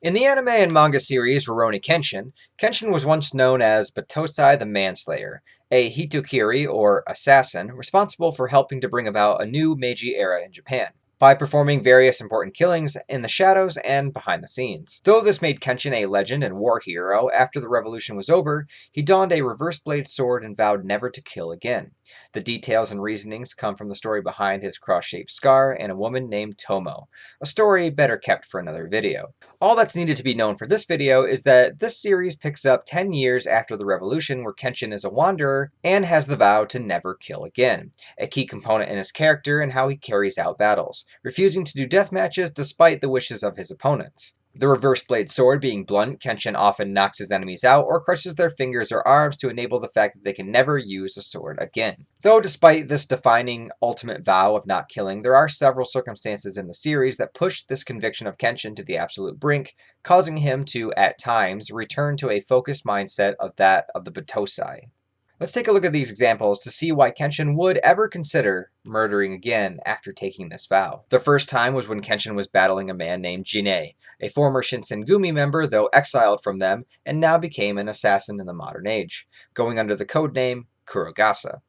In the anime and manga series Rurouni Kenshin, Kenshin was once known as Batosai the Manslayer, a Hitokiri or assassin responsible for helping to bring about a new Meiji era in Japan, by performing various important killings in the shadows and behind the scenes. Though this made Kenshin a legend and war hero, after the revolution was over, he donned a reverse blade sword and vowed never to kill again. The details and reasonings come from the story behind his cross-shaped scar and a woman named Tomo, a story better kept for another video. All that's needed to be known for this video is that this series picks up 10 years after the revolution, where Kenshin is a wanderer and has the vow to never kill again, a key component in his character and how he carries out battles, refusing to do death matches despite the wishes of his opponents. The reverse blade sword being blunt, Kenshin often knocks his enemies out or crushes their fingers or arms to enable the fact that they can never use a sword again. Though despite this defining ultimate vow of not killing, there are several circumstances in the series that push this conviction of Kenshin to the absolute brink, causing him to, at times, return to a focused mindset of that of the Batosai. Let's take a look at these examples to see why Kenshin would ever consider murdering again after taking this vow. The first time was when Kenshin was battling a man named Jinei, a former Shinsengumi member, though exiled from them, and now became an assassin in the modern age, going under the codename Kurogasa.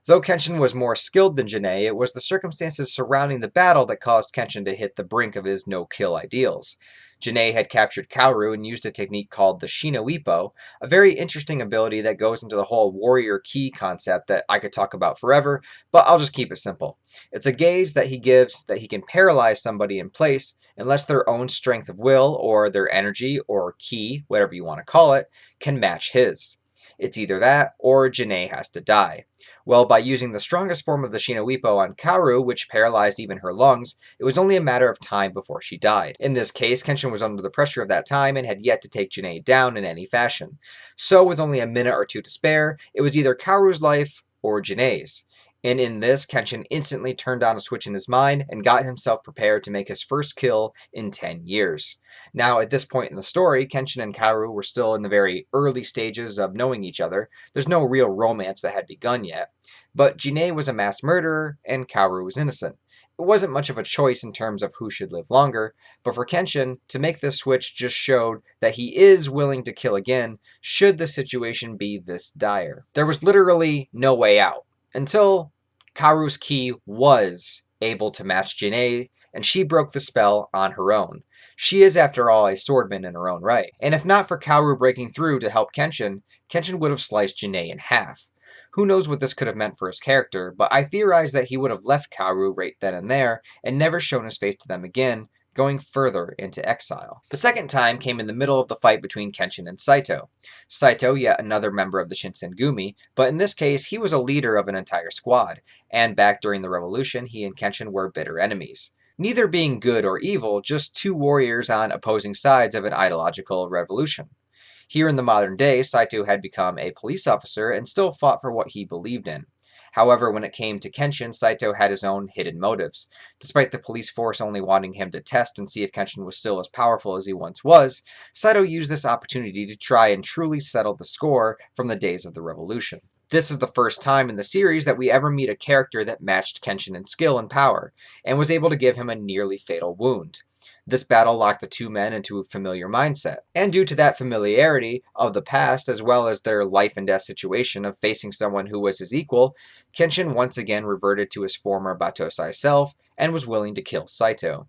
Though Kenshin was more skilled than Jinei, it was the circumstances surrounding the battle that caused Kenshin to hit the brink of his no-kill ideals. Jinei had captured Kaoru and used a technique called the Shino-Ippo, a very interesting ability that goes into the whole warrior ki concept that I could talk about forever, but I'll just keep it simple. It's a gaze that he gives that he can paralyze somebody in place unless their own strength of will or their energy or ki, whatever you want to call it, can match his. It's either that or Jinei has to die. Well, by using the strongest form of the Shino-Ippo on Kaoru, which paralyzed even her lungs, it was only a matter of time before she died. In this case, Kenshin was under the pressure of that time and had yet to take Jinei down in any fashion. So, with only a minute or two to spare, it was either Kaoru's life or Jinei's. And in this, Kenshin instantly turned on a switch in his mind and got himself prepared to make his first kill in 10 years. Now, at this point in the story, Kenshin and Kaoru were still in the very early stages of knowing each other. There's no real romance that had begun yet. But Jinei was a mass murderer, and Kaoru was innocent. It wasn't much of a choice in terms of who should live longer, but for Kenshin, to make this switch just showed that he is willing to kill again, should the situation be this dire. There was literally no way out. Until Kaoru's ki was able to match Jinei, and she broke the spell on her own. She is, after all, a swordman in her own right. And if not for Kaoru breaking through to help Kenshin, Kenshin would have sliced Jinei in half. Who knows what this could have meant for his character, but I theorize that he would have left Kaoru right then and there, and never shown his face to them again, going further into exile. The second time came in the middle of the fight between Kenshin and Saito. Saito, yet another member of the Shinsengumi, but in this case he was a leader of an entire squad, and back during the revolution he and Kenshin were bitter enemies. Neither being good or evil, just two warriors on opposing sides of an ideological revolution. Here in the modern day, Saito had become a police officer and still fought for what he believed in. However, when it came to Kenshin, Saito had his own hidden motives. Despite the police force only wanting him to test and see if Kenshin was still as powerful as he once was, Saito used this opportunity to try and truly settle the score from the days of the revolution. This is the first time in the series that we ever meet a character that matched Kenshin in skill and power, and was able to give him a nearly fatal wound. This battle locked the two men into a familiar mindset, and due to that familiarity of the past as well as their life and death situation of facing someone who was his equal, Kenshin once again reverted to his former Batosai self and was willing to kill Saito.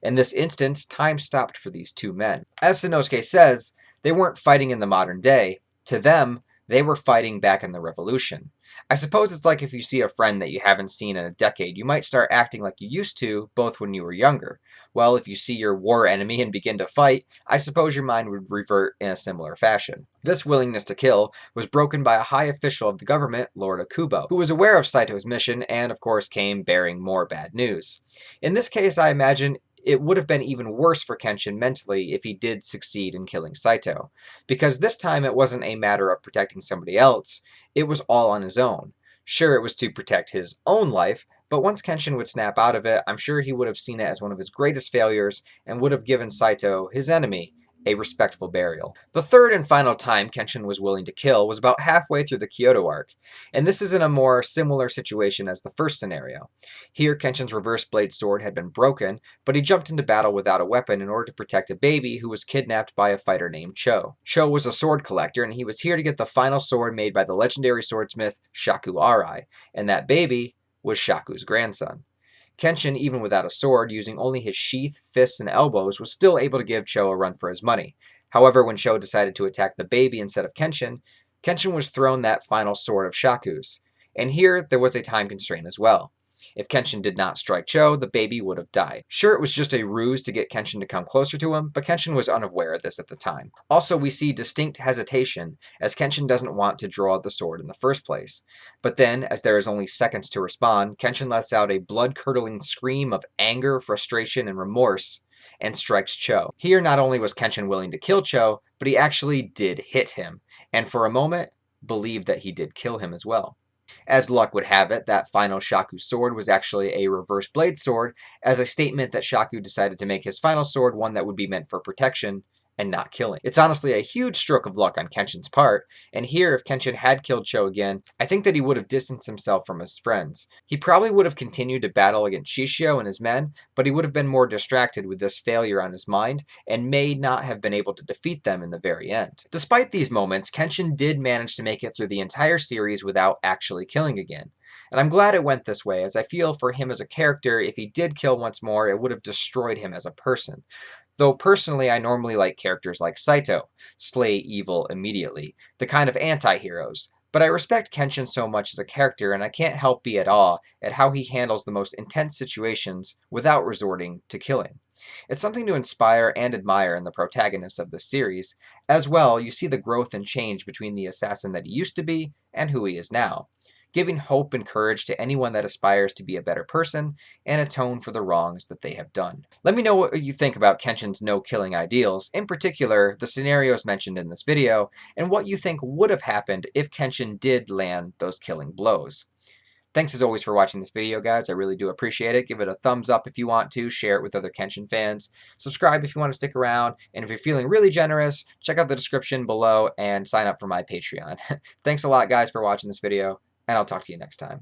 In this instance, time stopped for these two men. As Sanosuke says, they weren't fighting in the modern day. To them, they were fighting back in the revolution. I suppose it's like if you see a friend that you haven't seen in a decade, you might start acting like you used to, both when you were younger. Well, if you see your war enemy and begin to fight, I suppose your mind would revert in a similar fashion. This willingness to kill was broken by a high official of the government, Lord Akubo, who was aware of Saito's mission and, of course, came bearing more bad news. In this case, I imagine it would have been even worse for Kenshin mentally if he did succeed in killing Saito, because this time it wasn't a matter of protecting somebody else, it was all on his own. Sure, it was to protect his own life, but once Kenshin would snap out of it, I'm sure he would have seen it as one of his greatest failures and would have given Saito, his enemy, a respectful burial. The third and final time Kenshin was willing to kill was about halfway through the Kyoto arc, and this is in a more similar situation as the first scenario. Here, Kenshin's reverse blade sword had been broken, but he jumped into battle without a weapon in order to protect a baby who was kidnapped by a fighter named Cho. Cho was a sword collector, and he was here to get the final sword made by the legendary swordsmith Shaku Arai, and that baby was Shaku's grandson. Kenshin, even without a sword, using only his sheath, fists, and elbows, was still able to give Cho a run for his money. However, when Cho decided to attack the baby instead of Kenshin, Kenshin was thrown that final sword of Shaku's. And here, there was a time constraint as well. If Kenshin did not strike Cho, the baby would have died. Sure, it was just a ruse to get Kenshin to come closer to him, but Kenshin was unaware of this at the time. Also, we see distinct hesitation, as Kenshin doesn't want to draw the sword in the first place. But then, as there is only seconds to respond, Kenshin lets out a blood-curdling scream of anger, frustration, and remorse, and strikes Cho. Here, not only was Kenshin willing to kill Cho, but he actually did hit him, and for a moment, believed that he did kill him as well. As luck would have it, that final Shaku sword was actually a reverse blade sword, as a statement that Shaku decided to make his final sword one that would be meant for protection and not killing. It's honestly a huge stroke of luck on Kenshin's part, and here if Kenshin had killed Cho again, I think that he would have distanced himself from his friends. He probably would have continued to battle against Shishio and his men, but he would have been more distracted with this failure on his mind, and may not have been able to defeat them in the very end. Despite these moments, Kenshin did manage to make it through the entire series without actually killing again. And I'm glad it went this way, as I feel for him as a character, if he did kill once more, it would have destroyed him as a person. Though personally, I normally like characters like Saito, slay evil immediately, the kind of anti-heroes. But I respect Kenshin so much as a character, and I can't help be at awe at how he handles the most intense situations without resorting to killing. It's something to inspire and admire in the protagonist of this series. As well, you see the growth and change between the assassin that he used to be and who he is now, giving hope and courage to anyone that aspires to be a better person and atone for the wrongs that they have done. Let me know what you think about Kenshin's no-killing ideals, in particular the scenarios mentioned in this video, and what you think would have happened if Kenshin did land those killing blows. Thanks as always for watching this video, guys. I really do appreciate it. Give it a thumbs up if you want to. Share it with other Kenshin fans. Subscribe if you want to stick around. And if you're feeling really generous, check out the description below and sign up for my Patreon. Thanks a lot, guys, for watching this video, and I'll talk to you next time.